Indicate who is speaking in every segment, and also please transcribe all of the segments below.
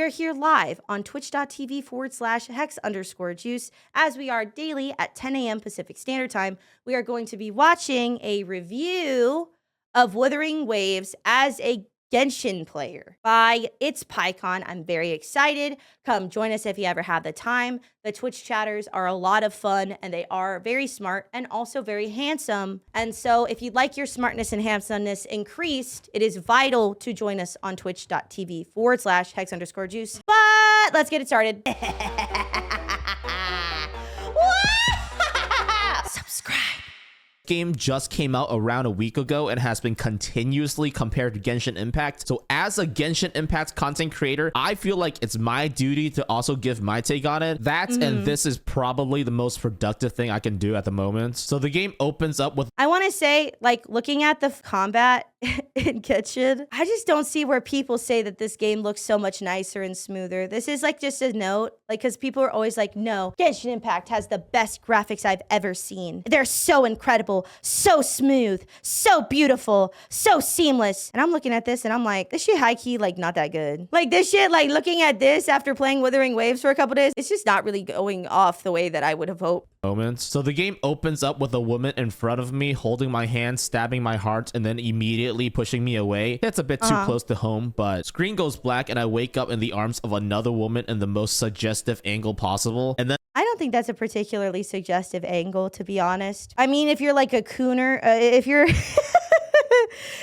Speaker 1: are here live on twitch.tv/hex_juice as we are daily at 10 a.m. Pacific Standard Time. We are going to be watching a review of Wuthering Waves as a Genshin player by It's PyCon. I'm very excited. Come join us if you ever have the time. The Twitch chatters are a lot of fun and they are very smart and also very handsome. And so if you'd like your smartness and handsomeness increased, it is vital to join us on twitch.tv/hex_juice. But let's get it started. Subscribe.
Speaker 2: Game just came out around a week ago and has been continuously compared to Genshin Impact. So as a Genshin Impact content creator, I feel like it's my duty to also give my take on it. And this is probably the most productive thing I can do at the moment. So the game opens up with...
Speaker 1: I want to say, like, looking at the combat in Genshin, I just don't see where people say that this game looks so much nicer and smoother. This is like just a note, like, because people are always like, no, Genshin Impact has the best graphics I've ever seen. They're so incredible. So smooth, so beautiful, so seamless. And I'm looking at this and I'm like, this shit high-key, like, not that good. Like, this shit, like, looking at this after playing Wuthering Waves for a couple days, it's just not really going off the way that I would have hoped.
Speaker 2: Moments. So the game opens up with a woman in front of me holding my hand, stabbing my heart, and then immediately pushing me away. That's a bit too close to home, but screen goes black and I wake up in the arms of another woman in the most suggestive angle possible. And then
Speaker 1: I don't think that's a particularly suggestive angle, to be honest. I mean, if you're like a cooner, if you're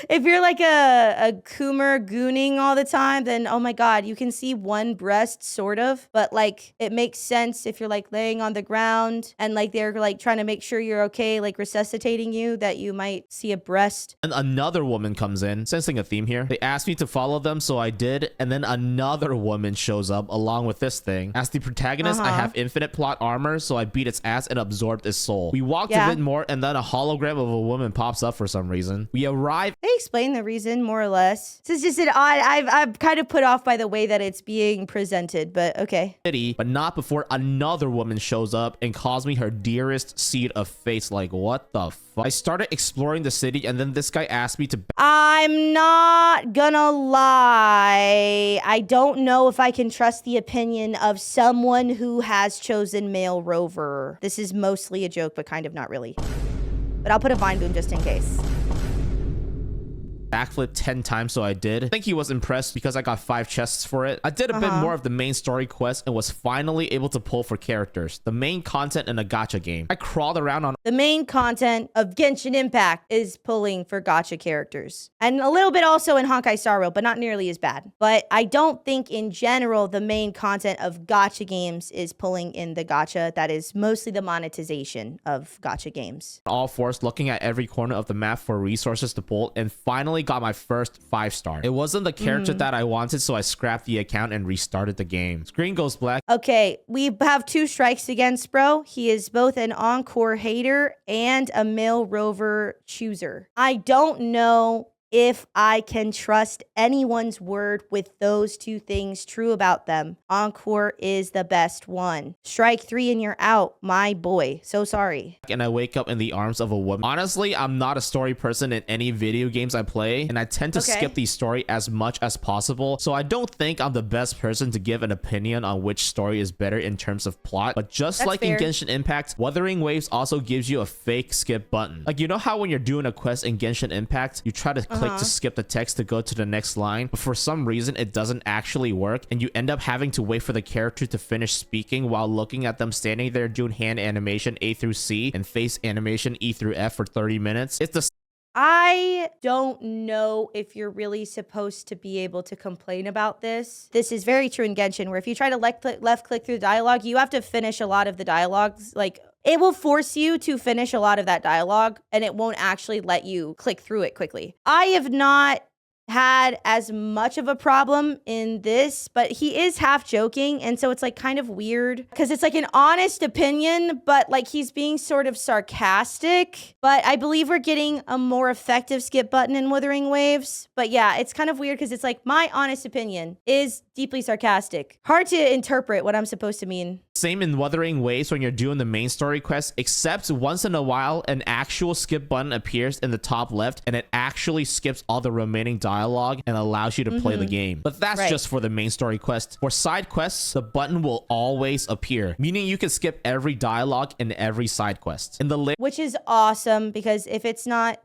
Speaker 1: if you're like a coomer gooning all the time, then oh my god, you can see one breast sort of, but like it makes sense if you're like laying on the ground and like they're like trying to make sure you're okay, like resuscitating you, that you might see a breast.
Speaker 2: And another woman comes in, sensing a theme here. They asked me to follow them, so I did, and then another woman shows up along with this thing. As the protagonist, I have infinite plot armor, so I beat its ass and absorbed its soul. We walked a bit more, and then a hologram of a woman pops up for some reason. We arrive.
Speaker 1: They explain the reason more or less. This is just an odd. I'm kind of put off by the way that it's being presented, but okay.
Speaker 2: But not before another woman shows up and calls me her dearest seed of face. Like, what the fuck? I started exploring the city, and then this guy asked me to...
Speaker 1: I'm not gonna lie. I don't know if I can trust the opinion of someone who has chosen male rover. This is mostly a joke, but kind of not really. But I'll put a vine boom just in case.
Speaker 2: Backflip 10 times, so I did. I think he was impressed because I got 5 chests for it. I did a bit more of the main story quest and was finally able to pull for characters. The main content in a gacha game. I crawled around on...
Speaker 1: The main content of Genshin Impact is pulling for gacha characters. And a little bit also in Honkai Star Rail, but not nearly as bad. But I don't think in general the main content of gacha games is pulling in the gacha. That is mostly the monetization of gacha games.
Speaker 2: All fours, looking at every corner of the map for resources to pull, and finally got my first 5-star. It wasn't the character that I wanted, so I scrapped the account and restarted the game. Screen goes black.
Speaker 1: Okay, we have 2 strikes against bro. He is both an encore hater and a male rover chooser. I don't know if I can trust anyone's word with those 2 things true about them. Encore is the best one. Strike 3 and you're out, my boy. So sorry.
Speaker 2: And I wake up in the arms of a woman. Honestly, I'm not a story person in any video games I play, and I tend to skip the story as much as possible. So I don't think I'm the best person to give an opinion on which story is better in terms of plot. But just like in Genshin Impact, Wuthering Waves also gives you a fake skip button. Like, you know how when you're doing a quest in Genshin Impact, you try to click to skip the text to go to the next line, but for some reason it doesn't actually work, and you end up having to wait for the character to finish speaking while looking at them standing there doing hand animation A through C and face animation E through F for 30 minutes. It's the...
Speaker 1: I don't know if you're really supposed to be able to complain about this. This is very true in Genshin, where if you try to left click through the dialogue, you have to finish a lot of the dialogues. Like, it will force you to finish a lot of that dialogue, and it won't actually let you click through it quickly. I have not had as much of a problem in this, but he is half joking, and so it's like kind of weird because it's like an honest opinion, but like he's being sort of sarcastic. But I believe we're getting a more effective skip button in Wuthering Waves. But yeah, it's kind of weird because it's like my honest opinion is deeply sarcastic. Hard to interpret what I'm supposed to mean
Speaker 2: Same in Wuthering Waves when you're doing the main story quest, except once in a while, an actual skip button appears in the top left and it actually skips all the remaining dialogue and allows you to play the game. But that's just for the main story quest. For side quests, the button will always appear, meaning you can skip every dialogue in every side quest. In the
Speaker 1: which is awesome, because if it's not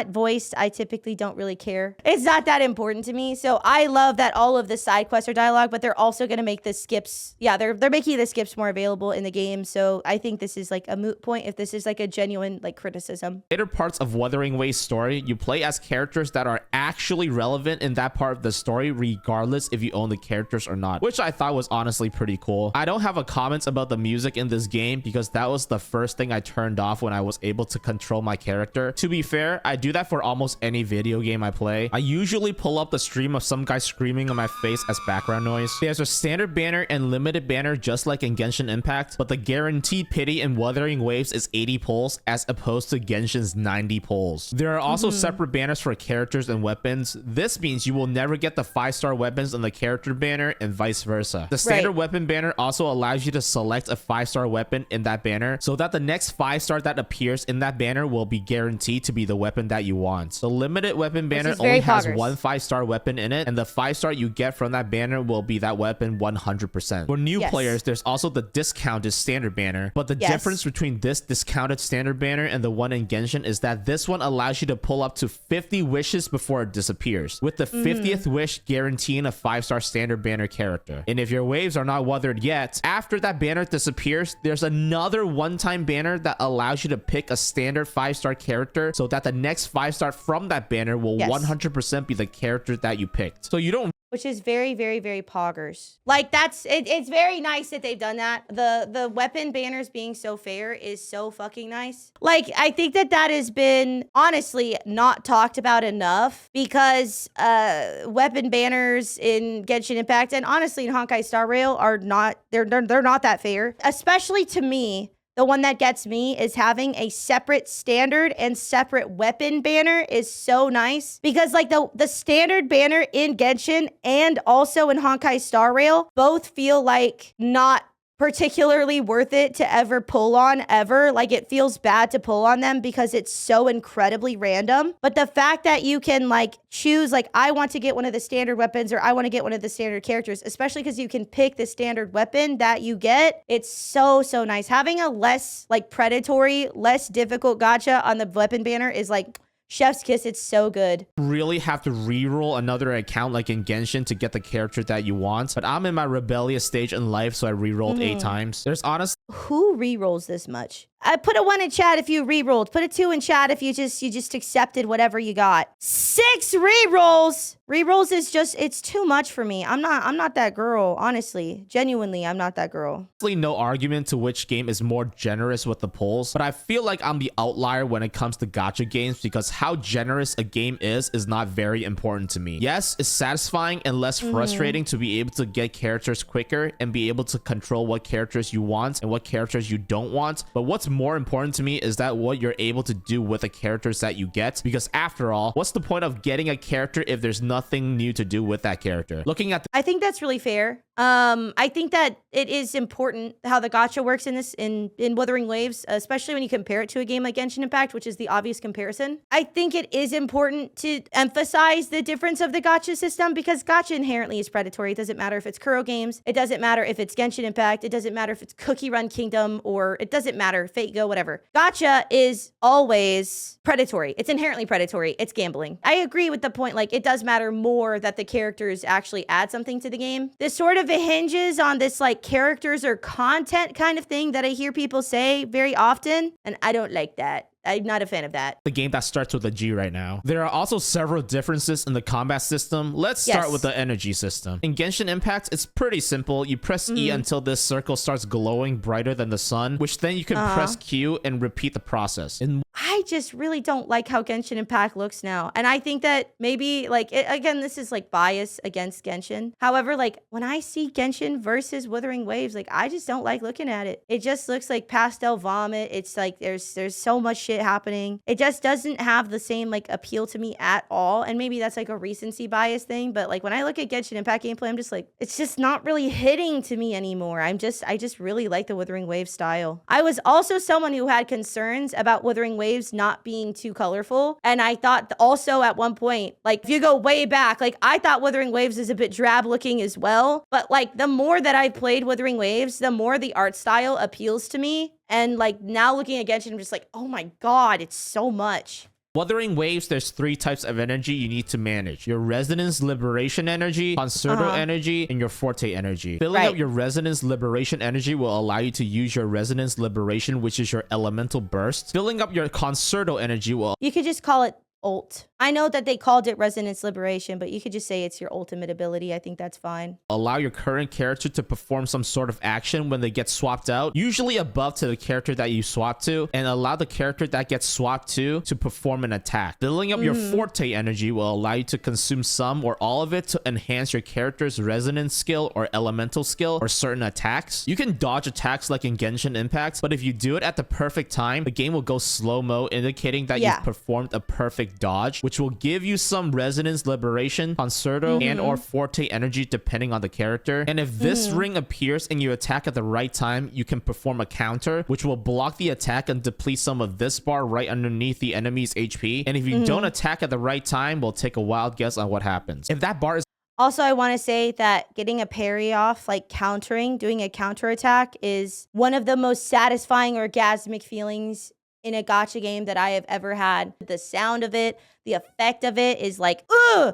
Speaker 1: voiced, I typically don't really care. It's not that important to me. So I love that all of the side quests are dialogue, but they're also going to make the skips. Yeah, they're making the skips more available in the game. So I think this is like a moot point if this is like a genuine like criticism.
Speaker 2: Later parts of Wuthering Waves story, you play as characters that are actually relevant in that part of the story, regardless if you own the characters or not, which I thought was honestly pretty cool. I don't have a comments about the music in this game because that was the first thing I turned off when I was able to control my character. To be fair, I do that for almost any video game I play. I usually pull up the stream of some guy screaming on my face as background noise. There's a standard banner and limited banner just like in Genshin Impact, but the guaranteed pity in Wuthering Waves is 80 pulls as opposed to Genshin's 90 pulls. There are also separate banners for characters and weapons. This means you will never get the 5-star weapons on the character banner and vice versa. The standard weapon banner also allows you to select a 5-star weapon in that banner so that the next 5-star that appears in that banner will be guaranteed to be the weapon that you want. The limited weapon banner only has one 5-star weapon in it, and the 5-star you get from that banner will be that weapon 100%. For new players, there's also the discounted standard banner, but the difference between this discounted standard banner and the one in Genshin is that this one allows you to pull up to 50 wishes before it disappears, with the 50th wish guaranteeing a 5-star standard banner character. And if your waves are not weathered yet, after that banner disappears, there's another one-time banner that allows you to pick a standard 5-star character so that the next 5-star from that banner will 100% be the character that you picked. So you don't,
Speaker 1: which is very, very, very poggers. Like that's it. It's very nice that they've done that. The weapon banners being so fair is so fucking nice. Like I think that has been honestly not talked about enough, because weapon banners in Genshin Impact and honestly in Honkai Star Rail are not they're not that fair. Especially to me. The one that gets me is having a separate standard and separate weapon banner is so nice, because like the standard banner in Genshin and also in Honkai Star Rail both feel like not particularly worth it to ever pull on ever. Like it feels bad to pull on them because it's so incredibly random. But the fact that you can like choose, like I want to get one of the standard weapons or I want to get one of the standard characters, especially because you can pick the standard weapon that you get. It's so nice. Having a less like predatory, less difficult gacha on the weapon banner is like chef's kiss. It's so good.
Speaker 2: Really have to reroll another account like in Genshin to get the character that you want, but I'm in my rebellious stage in life, so I rerolled 8 times. There's honestly
Speaker 1: who rerolls this much? I put a 1 in chat if you rerolled. Put a 2 in chat if you just accepted whatever you got. 6 rerolls. Rerolls is just, it's too much for me. I'm not that girl, honestly. Genuinely, I'm not that girl.
Speaker 2: No argument to which game is more generous with the pulls, but I feel like I'm the outlier when it comes to gacha games because how generous a game is not very important to me. Yes, it's satisfying and less frustrating to be able to get characters quicker and be able to control what characters you want and what characters you don't want, but what's more important to me is that what you're able to do with the characters that you get, because after all, what's the point of getting a character if there's nothing new to do with that character? Looking at
Speaker 1: I think that's really fair. I think that it is important how the gacha works in this in Wuthering Waves, especially when you compare it to a game like Genshin Impact, which is the obvious comparison. I think it is important to emphasize the difference of the gacha system because gacha inherently is predatory. It doesn't matter if it's Kuro games. It doesn't matter if it's Genshin Impact. It doesn't matter if it's Cookie Run Kingdom, or it doesn't matter, Fate Go, whatever. Gacha is always predatory. It's inherently predatory. It's gambling. I agree with the point, like it does matter more that the characters actually add something to the game. This sort of hinges on this like characters or content kind of thing that I hear people say very often, and I don't like that. I'm not a fan of that.
Speaker 2: The game that starts with a G right now. There are also several differences in the combat system. Let's start with the energy system. In Genshin Impact, it's pretty simple. You press E until this circle starts glowing brighter than the sun, which then you can press Q and repeat the process.
Speaker 1: I I just really don't like how Genshin Impact looks now. And I think that maybe like, again, this is like bias against Genshin. However, like when I see Genshin versus Wuthering Waves, like I just don't like looking at it. It just looks like pastel vomit. It's like there's so much shit happening. It just doesn't have the same like appeal to me at all. And maybe that's like a recency bias thing. But like when I look at Genshin Impact gameplay, I'm just like, it's just not really hitting to me anymore. I just really like the Wuthering Waves style. I was also someone who had concerns about Wuthering Waves not being too colorful. And I thought also at one point, like if you go way back, like I thought Wuthering Waves is a bit drab looking as well. But like the more that I've played Wuthering Waves, the more the art style appeals to me. And like now looking at Genshin, I'm just like, oh my God, it's so much.
Speaker 2: Wuthering Waves, there's 3 types of energy you need to manage. Your Resonance Liberation energy, Concerto energy, and your Forte energy. Filling up your Resonance Liberation energy will allow you to use your Resonance Liberation, which is your elemental burst. Filling up your Concerto energy will...
Speaker 1: You could just call it ult. I know that they called it Resonance Liberation, but you could just say it's your ultimate ability. I think that's fine.
Speaker 2: Allow your current character to perform some sort of action when they get swapped out, usually above to the character that you swap to, and allow the character that gets swapped to perform an attack. Filling up your Forte energy will allow you to consume some or all of it to enhance your character's resonance skill or elemental skill or certain attacks. You can dodge attacks like in Genshin Impact, but if you do it at the perfect time, the game will go slow-mo, indicating that you've performed a perfect dodge, which will give you some Resonance Liberation, Concerto, and or Forte energy depending on the character. And if this ring appears and you attack at the right time, you can perform a counter, which will block the attack and deplete some of this bar right underneath the enemy's HP. And if you don't attack at the right time, we'll take a wild guess on what happens. If that bar is...
Speaker 1: Also, I want to say that getting a parry off, like countering, doing a counter attack is one of the most satisfying orgasmic feelings in a gacha game that I have ever had. The sound of it, the effect of it is like, ooh,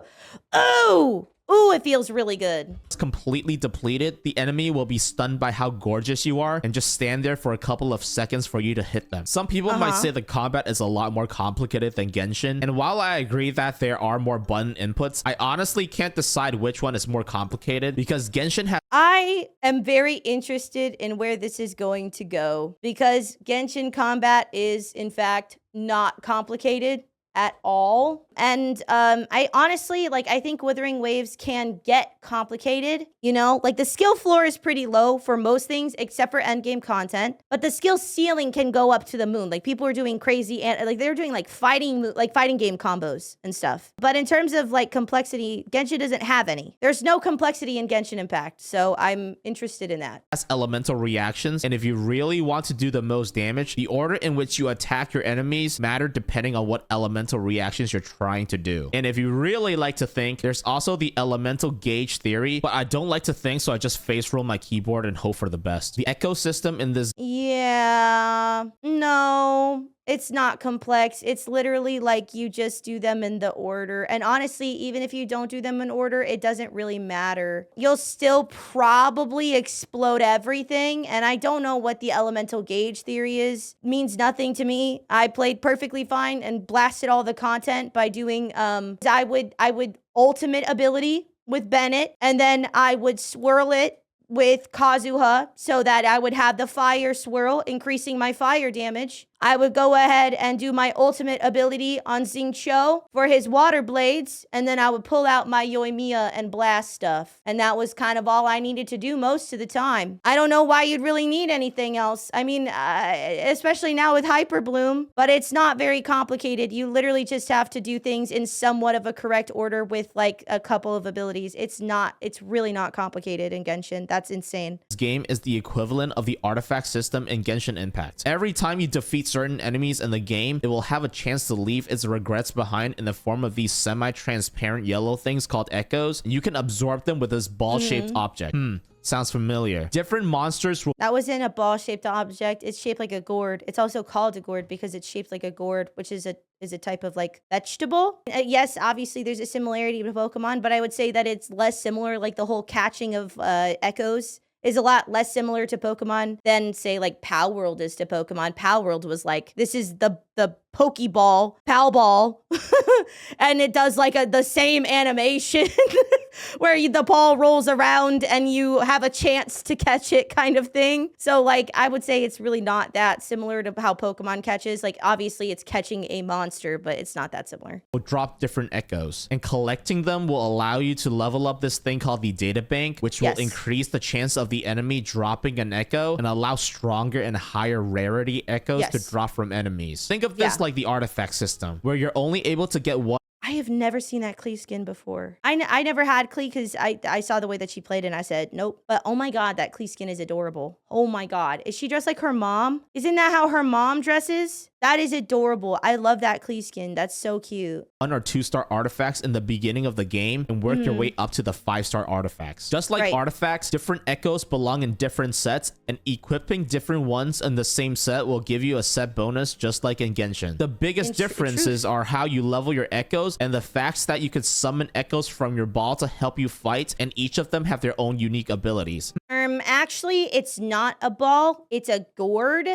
Speaker 1: ooh, ooh, it feels really good.
Speaker 2: It's completely depleted. The enemy will be stunned by how gorgeous you are and just stand there for a couple of seconds for you to hit them. Some people might say the combat is a lot more complicated than Genshin. And while I agree that there are more button inputs, I honestly can't decide which one is more complicated because Genshin has...
Speaker 1: I am very interested in where this is going to go because Genshin combat is, in fact, not complicated at all. And I honestly, like, I think Wuthering Waves can get complicated, you know? Like, the skill floor is pretty low for most things except for endgame content, but the skill ceiling can go up to the moon. Like, people are doing crazy, and like, they're doing, like, fighting game combos and stuff. But in terms of, like, complexity, Genshin doesn't have any. There's no complexity in Genshin Impact, so I'm interested in that.
Speaker 2: Has elemental reactions, and if you really want to do the most damage, the order in which you attack your enemies matter depending on what elemental reactions you're trying to do. And if you really like to think, there's also the elemental gauge theory, but I don't like to think, so I just face roll my keyboard and hope for the best. The ecosystem in this...
Speaker 1: Yeah, no, it's not complex. It's literally like you just do them in the order. And honestly, even if you don't do them in order, it doesn't really matter. You'll still probably explode everything. And I don't know what the elemental gauge theory is. It means nothing to me. I played perfectly fine and blasted all the content by doing, I would ultimate ability with Bennett, and then I would swirl it with Kazuha so that I would have the fire swirl, increasing my fire damage. I would go ahead and do my ultimate ability on Xingqiu for his water blades, and then I would pull out my Yoimiya and blast stuff. And that was kind of all I needed to do most of the time. I don't know why you'd really need anything else. I mean, especially now with Hyper Bloom, but it's not very complicated. You literally just have to do things in somewhat of a correct order with like a couple of abilities. It's really not complicated in Genshin. That's insane.
Speaker 2: This game is the equivalent of the artifact system in Genshin Impact. Every time you defeat certain enemies in the game, it will have a chance to leave its regrets behind in the form of these semi-transparent yellow things called echoes, and you can absorb them with this ball-shaped object. Sounds familiar. Different monsters will...
Speaker 1: That wasn't a ball-shaped object. It's shaped like a gourd. It's also called a gourd because it's shaped like a gourd, which is a type of like vegetable. Yes, obviously there's a similarity to Pokemon, but I would say that it's less similar. Like the whole catching of echoes is a lot less similar to Pokemon than, say, like Pal World is to Pokemon. Pal World was like, this is the Pokeball, Pal Ball, and it does like the same animation. where the ball rolls around and you have a chance to catch it kind of thing. So like, I would say it's really not that similar to how Pokemon catches. Like, obviously it's catching a monster, but it's not that similar.
Speaker 2: Will drop different echoes, and collecting them will allow you to level up this thing called the data bank, which will increase the chance of the enemy dropping an echo and allow stronger and higher rarity echoes to drop from enemies. Think of this like the artifact system, where you're only able to get one.
Speaker 1: I have never seen that Klee skin before. I never had Klee because I saw the way that she played and I said, nope. But oh my God, that Klee skin is adorable. Oh my God. Is she dressed like her mom? Isn't that how her mom dresses? That is adorable. I love that Klee skin. That's so cute.
Speaker 2: 1 or 2-star artifacts in the beginning of the game and work your way up to the 5-star artifacts. Just like artifacts, different echoes belong in different sets, and equipping different ones in the same set will give you a set bonus, just like in Genshin. The biggest differences are how you level your echoes and the facts that you can summon echoes from your ball to help you fight, and each of them have their own unique abilities.
Speaker 1: Actually, it's not a ball. It's a gourd.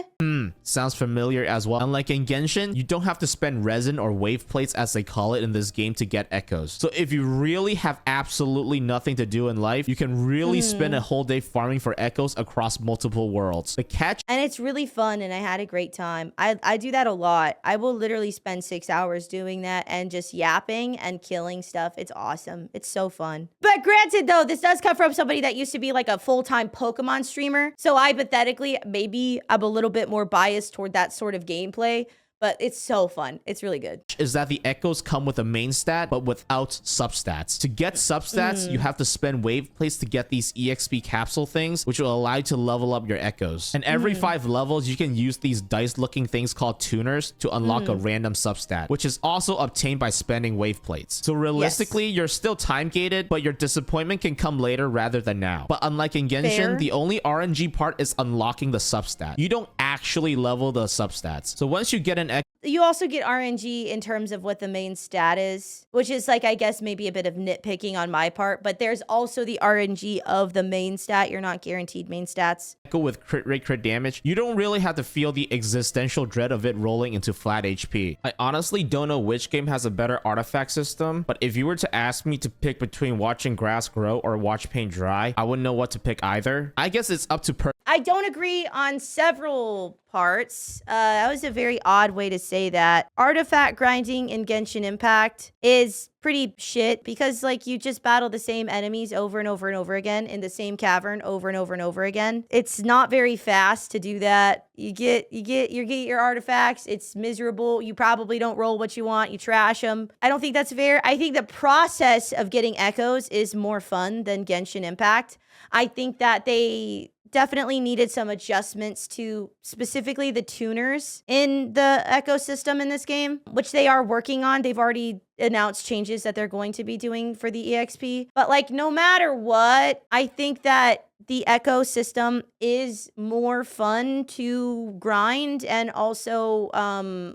Speaker 2: Sounds familiar as well. Unlike in Genshin, you don't have to spend resin or wave plates, as they call it in this game, to get echoes. So if you really have absolutely nothing to do in life, you can really spend a whole day farming for echoes across multiple worlds. The catch,
Speaker 1: and it's really fun, and I had a great time. I do that a lot. I will literally spend 6 hours doing that and just yapping and killing stuff. It's awesome. It's so fun. But granted, though, this does come from somebody that used to be like a full-time Pokemon streamer. So hypothetically, maybe I'm a little bit more biased toward that sort of gameplay. But it's so fun. It's really good.
Speaker 2: Is that the echoes come with a main stat, but without substats. To get substats, you have to spend wave plates to get these EXP capsule things, which will allow you to level up your echoes. And every 5 levels, you can use these dice-looking things called tuners to unlock a random substat, which is also obtained by spending wave plates. So realistically, you're still time-gated, but your disappointment can come later rather than now. But unlike in Genshin, the only RNG part is unlocking the substat. You don't actually level the substats. So once you get an
Speaker 1: you also get RNG in terms of what the main stat is, which is like, I guess maybe a bit of nitpicking on my part, but there's also the RNG of the main stat. You're not guaranteed main stats.
Speaker 2: Go with crit rate, crit damage. You don't really have to feel the existential dread of it rolling into flat HP. I honestly don't know which game has a better artifact system, but if you were to ask me to pick between watching grass grow or watch paint dry, I wouldn't know what to pick either. I guess it's up to
Speaker 1: I don't agree on several parts. That was a very odd way to say that. Artifact grinding in Genshin Impact is pretty shit because like you just battle the same enemies over and over and over again in the same cavern over and over and over again. It's not very fast to do that. You get your artifacts. It's miserable. You probably don't roll what you want. You trash them. I don't think that's fair. I think the process of getting echoes is more fun than Genshin Impact. I think that they definitely needed some adjustments to specifically the tuners in the ecosystem in this game, which they are working on. They've already announced changes that they're going to be doing for the EXP. But like, no matter what, I think that the ecosystem is more fun to grind and also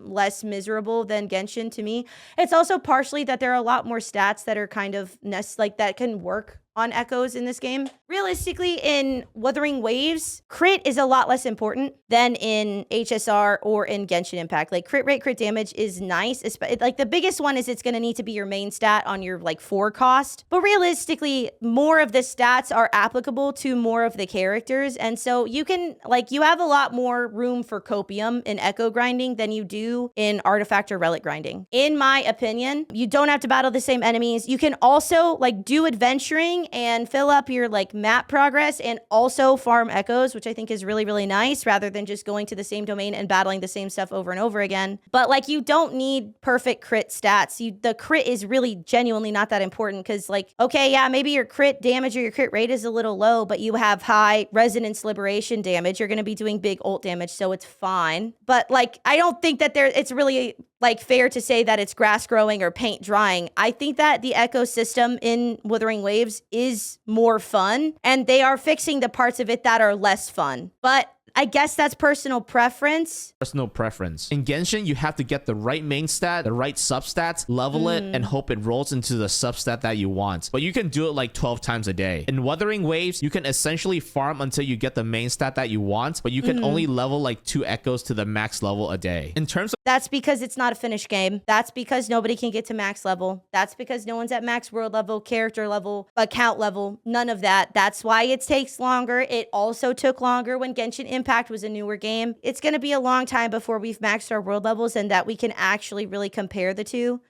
Speaker 1: less miserable than Genshin to me. It's also partially that there are a lot more stats that are kind of like that can work on echoes in this game. Realistically, in Wuthering Waves, crit is a lot less important than in HSR or in Genshin Impact. Like crit rate, crit damage is nice. Like the biggest one is it's going to need to be your main stat on your like 4 cost. But realistically, more of the stats are applicable to more of the characters. And so you can like, you have a lot more room for copium in echo grinding than you do in artifact or relic grinding. In my opinion, you don't have to battle the same enemies. You can also like do adventuring and fill up your like map progress and also farm echoes, which I think is really, really nice rather than just going to the same domain and battling the same stuff over and over again. But like, you don't need perfect crit stats. The crit is really genuinely not that important because like, okay, yeah, maybe your crit damage or your crit rate is a little low, but you have high resonance liberation damage. You're going to be doing big ult damage, so it's fine. But like, I don't think that it's really like fair to say that it's grass growing or paint drying. I think that the ecosystem in Wuthering Waves is more fun and they are fixing the parts of it that are less fun. But I guess that's personal preference.
Speaker 2: Personal preference. In Genshin, you have to get the right main stat, the right substats, level it, and hope it rolls into the substat that you want. But you can do it like 12 times a day. In Wuthering Waves, you can essentially farm until you get the main stat that you want, but you can only level like 2 echoes to the max level a day. In terms of
Speaker 1: That's because it's not a finished game. That's because nobody can get to max level. That's because no one's at max world level, character level, account level, none of that. That's why it takes longer. It also took longer when Genshin Impact was a newer game. It's going to be a long time before we've maxed our world levels and that we can actually really compare the two,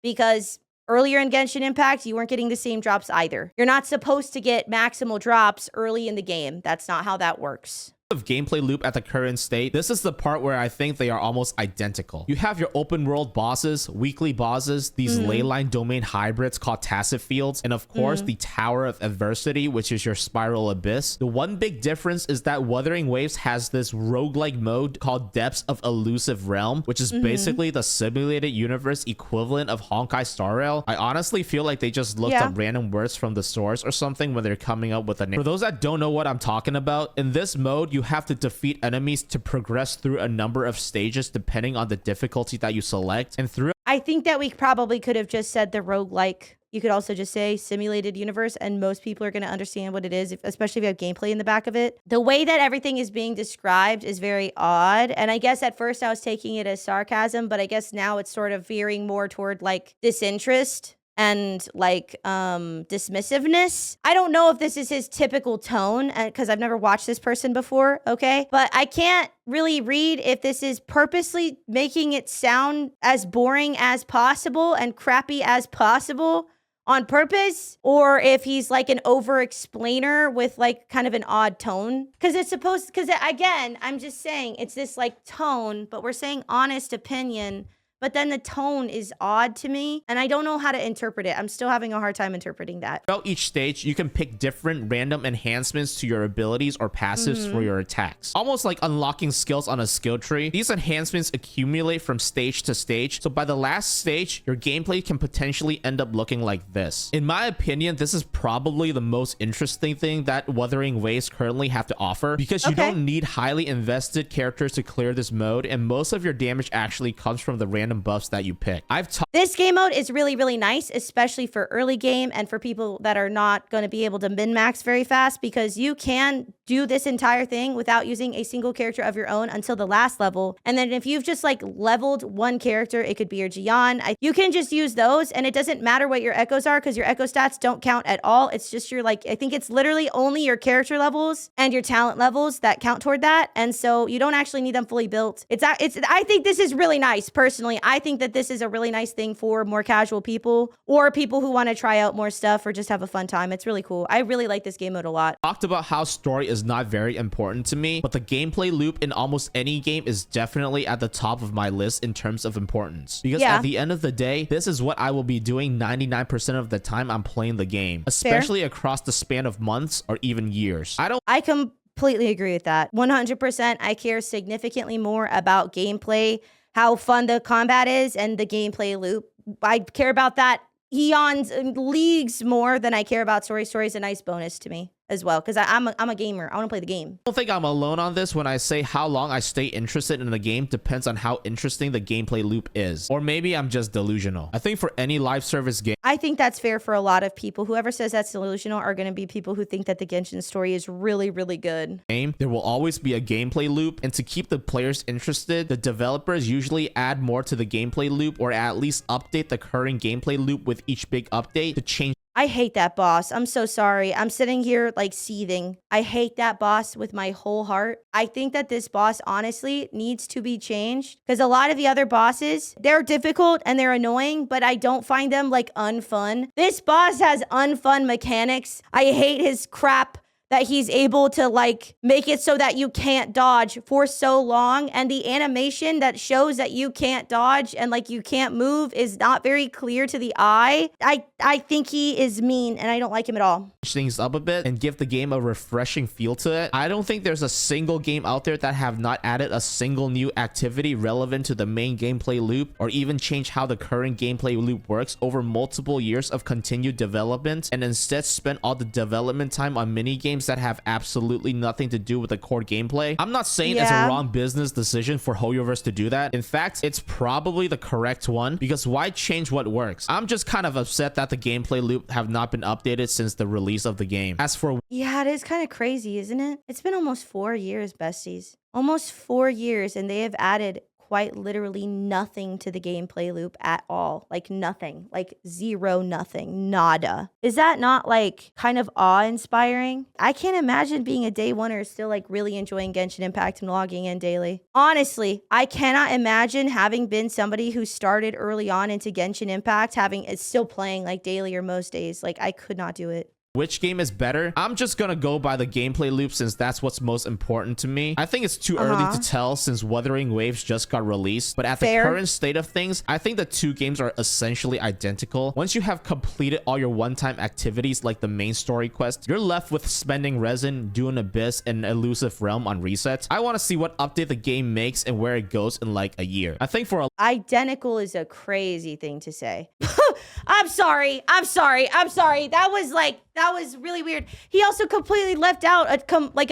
Speaker 1: because earlier in Genshin Impact, you weren't getting the same drops either. You're not supposed to get maximal drops early in the game. That's not how that works.
Speaker 2: Of gameplay loop at the current state, this is the part where I think they are almost identical. You have your open world bosses, weekly bosses, these leyline domain hybrids called tacit fields, and of course the Tower of Adversity, which is your spiral abyss. The one big difference is that Wuthering Waves has this roguelike mode called Depths of Elusive Realm, which is basically the simulated universe equivalent of Honkai Star Rail. I honestly feel like they just looked up random words from the source or something when they're coming up with a name. For those that don't know what I'm talking about, in this mode, you have to defeat enemies to progress through a number of stages depending on the difficulty that you select. And through
Speaker 1: I think that we probably could have just said the roguelike. You could also just say simulated universe, and most people are going to understand what it is, especially if you have gameplay in the back of it. The way that everything is being described is very odd, and I guess at first I was taking it as sarcasm, but I guess now it's sort of veering more toward like disinterest and like dismissiveness. I don't know if this is his typical tone, because I've never watched this person before, okay? But I can't really read if this is purposely making it sound as boring as possible and crappy as possible on purpose, or if he's like an over-explainer with like kind of an odd tone. Because again, I'm just saying, it's this like tone, but we're saying honest opinion. But then the tone is odd to me, and I don't know how to interpret it. I'm still having a hard time interpreting that.
Speaker 2: Throughout each stage, you can pick different random enhancements to your abilities or passives for your attacks. Almost like unlocking skills on a skill tree. These enhancements accumulate from stage to stage, so by the last stage, your gameplay can potentially end up looking like this. In my opinion, this is probably the most interesting thing that Wuthering Waves currently have to offer, because you don't need highly invested characters to clear this mode, and most of your damage actually comes from the random buffs that you pick.
Speaker 1: This game mode is really, really nice, especially for early game and for people that are not going to be able to min-max very fast, because you can do this entire thing without using a single character of your own until the last level. And then if you've just like leveled one character, it could be your Jian, you can just use those, and it doesn't matter what your echoes are, because your echo stats don't count at all. It's just your like, I think it's literally only your character levels and your talent levels that count toward that. And so you don't actually need them fully built. I think this is really nice, personally. I think that this is a really nice thing for more casual people or people who want to try out more stuff or just have a fun time. It's really cool. I really like this game mode a lot.
Speaker 2: Talked about how story is not very important to me, but the gameplay loop in almost any game is definitely at the top of my list in terms of importance. Because at the end of the day, this is what I will be doing 99% of the time I'm playing the game, especially across the span of months or even years.
Speaker 1: I completely agree with that. 100%. I care significantly more about gameplay, how fun the combat is, and the gameplay loop. I care about that eons and leagues more than I care about story. Story is a nice bonus to me as well, because I'm a gamer. I want to play the game.
Speaker 2: I don't think I'm alone on this when I say how long I stay interested in the game depends on how interesting the gameplay loop is. Or maybe I'm just delusional. I think for any live service game,
Speaker 1: I think that's fair for a lot of people. Whoever says that's delusional are going to be people who think that the Genshin story is really, really good.
Speaker 2: There will always be a gameplay loop, and to keep the players interested, the developers usually add more to the gameplay loop, or at least update the current gameplay loop with each big update to change.
Speaker 1: I hate that boss. I'm so sorry. I'm sitting here like seething. I hate that boss with my whole heart. I think that this boss honestly needs to be changed, because a lot of the other bosses, they're difficult and they're annoying, but I don't find them like unfun. This boss has unfun mechanics. I hate his crap that he's able to like make it so that you can't dodge for so long, and the animation that shows that you can't dodge and like you can't move is not very clear to the eye. I think he is mean, and I don't like him at all.
Speaker 2: Things up a bit and give the game a refreshing feel to it. I don't think there's a single game out there that have not added a single new activity relevant to the main gameplay loop, or even changed how the current gameplay loop works over multiple years of continued development, and instead spent all the development time on mini games games that have absolutely nothing to do with the core gameplay. I'm not saying it's a wrong business decision for Hoyoverse to do that. In fact, it's probably the correct one, because why change what works? I'm just kind of upset that the gameplay loop have not been updated since the release of the game. As for...
Speaker 1: Yeah, it is kind of crazy, isn't it? It's been almost 4 years, besties. Almost 4 years, and they have added quite literally nothing to the gameplay loop at all. Like nothing. Like zero, nothing. Nada. Is that not like kind of awe-inspiring? I can't imagine being a day oneer still like really enjoying Genshin Impact and logging in daily. Honestly, I cannot imagine having been somebody who started early on into Genshin Impact, having it's still playing like daily or most days. Like I could not do it.
Speaker 2: Which game is better? I'm just gonna go by the gameplay loop since that's what's most important to me. I think it's too early to tell since Wuthering Waves just got released, but at the current state of things, I think the two games are essentially identical. Once you have completed all your one-time activities like the main story quest, you're left with spending resin, Dune Abyss, and Elusive Realm on resets. I want to see what update the game makes and where it goes in like a year. I think for a...
Speaker 1: Identical is a crazy thing to say. I'm sorry. That was really weird. He also completely left out a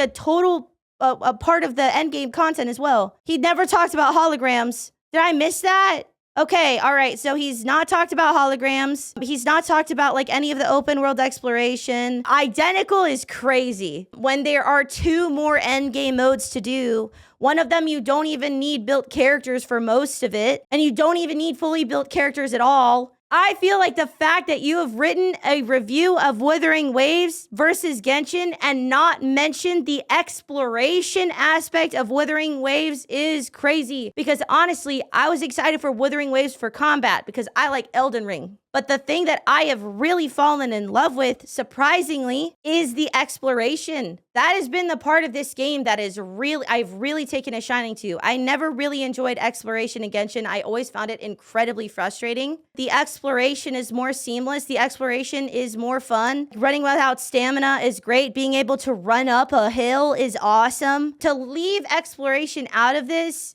Speaker 1: total part of the endgame content as well. He never talked about holograms. Did I miss that? Okay, all right. So he's not talked about holograms. He's not talked about like any of the open world exploration. Identical is crazy. When there are 2 more endgame modes to do, one of them you don't even need built characters for most of it, and you don't even need fully built characters at all. I feel like the fact that you have written a review of Wuthering Waves versus Genshin and not mentioned the exploration aspect of Wuthering Waves is crazy. Because honestly, I was excited for Wuthering Waves for combat because I like Elden Ring. But the thing that I have really fallen in love with, surprisingly, is the exploration. That has been the part of this game that I've really taken a shining to. I never really enjoyed exploration in Genshin. I always found it incredibly frustrating. The exploration is more seamless. The exploration is more fun. Running without stamina is great. Being able to run up a hill is awesome. To leave exploration out of this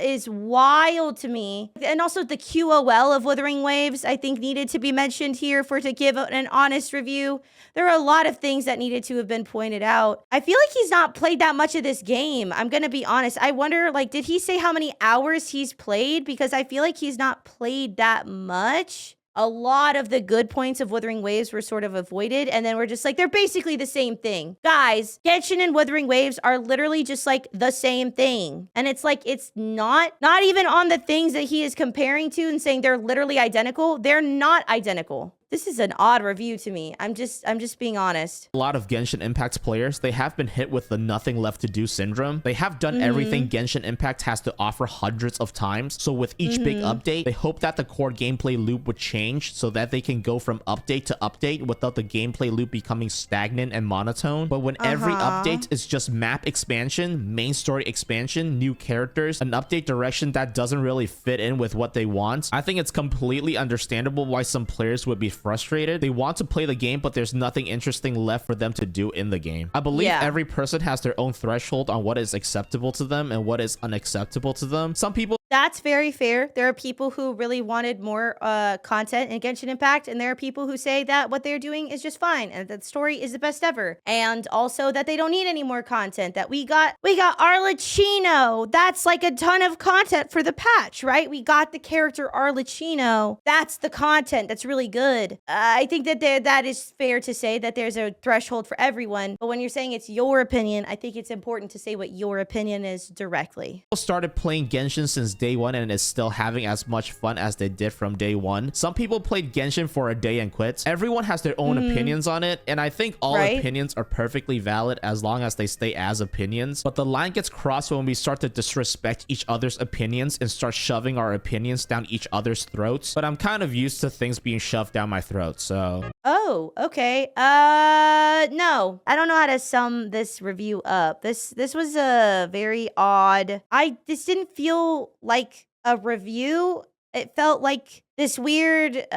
Speaker 1: is wild to me. And also the QOL of Wuthering Waves, I think, needed to be mentioned here to give an honest review. There are a lot of things that needed to have been pointed out. I feel like he's not played that much of this game. I'm gonna be honest. I wonder, like, did he say how many hours he's played? Because I feel like he's not played that much. A lot of the good points of Wuthering Waves were sort of avoided, and then we're just like, they're basically the same thing. Guys, Genshin and Wuthering Waves are literally just like the same thing. And it's like, it's not even on the things that he is comparing to and saying they're literally identical. They're not identical. This is an odd review to me. I'm just being honest.
Speaker 2: A lot of Genshin Impact players, they have been hit with the nothing left to do syndrome. They have done everything Genshin Impact has to offer hundreds of times. So with each big update, they hope that the core gameplay loop would change so that they can go from update to update without the gameplay loop becoming stagnant and monotone. But when every update is just map expansion, main story expansion, new characters, an update direction that doesn't really fit in with what they want, I think it's completely understandable why some players would be frustrated. They want to play the game, but there's nothing interesting left for them to do in the game. I believe every person has their own threshold on what is acceptable to them and what is unacceptable to them. Some people...
Speaker 1: That's very fair. There are people who really wanted more content in Genshin Impact, and there are people who say that what they're doing is just fine, and that the story is the best ever. And also that they don't need any more content, that we got Arlecchino. That's like a ton of content for the patch, right? We got the character Arlecchino. That's the content that's really good. I think that that is fair to say that there's a threshold for everyone, but when you're saying it's your opinion, I think it's important to say what your opinion is directly.
Speaker 2: People started playing Genshin since day one and is still having as much fun as they did from day one. Some people played Genshin for a day and quit. Everyone has their own opinions on it, and I think all opinions are perfectly valid as long as they stay as opinions. But the line gets crossed when we start to disrespect each other's opinions and start shoving our opinions down each other's throats. But I'm kind of used to things being shoved down my throat, so...
Speaker 1: Oh, okay. No. I don't know how to sum this review up. This was a very odd... This didn't feel like a review. It felt like this weird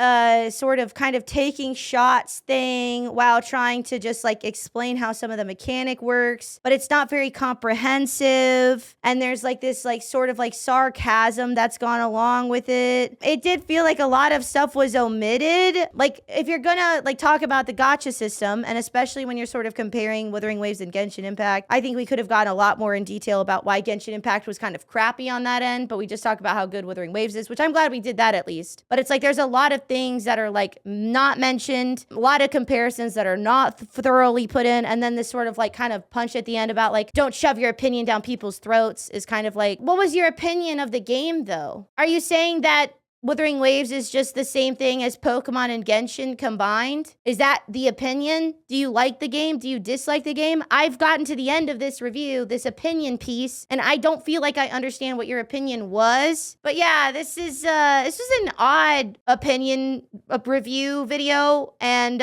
Speaker 1: sort of kind of taking shots thing while trying to just like explain how some of the mechanic works, but it's not very comprehensive. And there's like this like sort of like sarcasm that's gone along with it. It did feel like a lot of stuff was omitted. Like if you're gonna like talk about the gacha system, and especially when you're sort of comparing Wuthering Waves and Genshin Impact, I think we could have gotten a lot more in detail about why Genshin Impact was kind of crappy on that end, but we just talked about how good Wuthering Waves is, which I'm glad we did that at least. But it's like there's a lot of things that are like not mentioned, a lot of comparisons that are not thoroughly put in, and then this sort of like kind of punch at the end about like don't shove your opinion down people's throats is kind of like, what was your opinion of the game though? Are you saying that Wuthering Waves is just the same thing as Pokemon and Genshin combined? Is that the opinion? Do you like the game? Do you dislike the game? I've gotten to the end of this review, this opinion piece, and I don't feel like I understand what your opinion was. But yeah, this was an odd opinion review video, and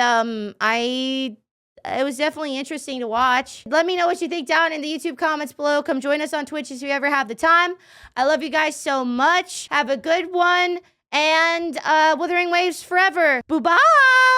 Speaker 1: it was definitely interesting to watch. Let me know what you think down in the YouTube comments below. Come join us on Twitch if you ever have the time. I love you guys so much. Have a good one. And Wuthering Waves forever. Bye-bye.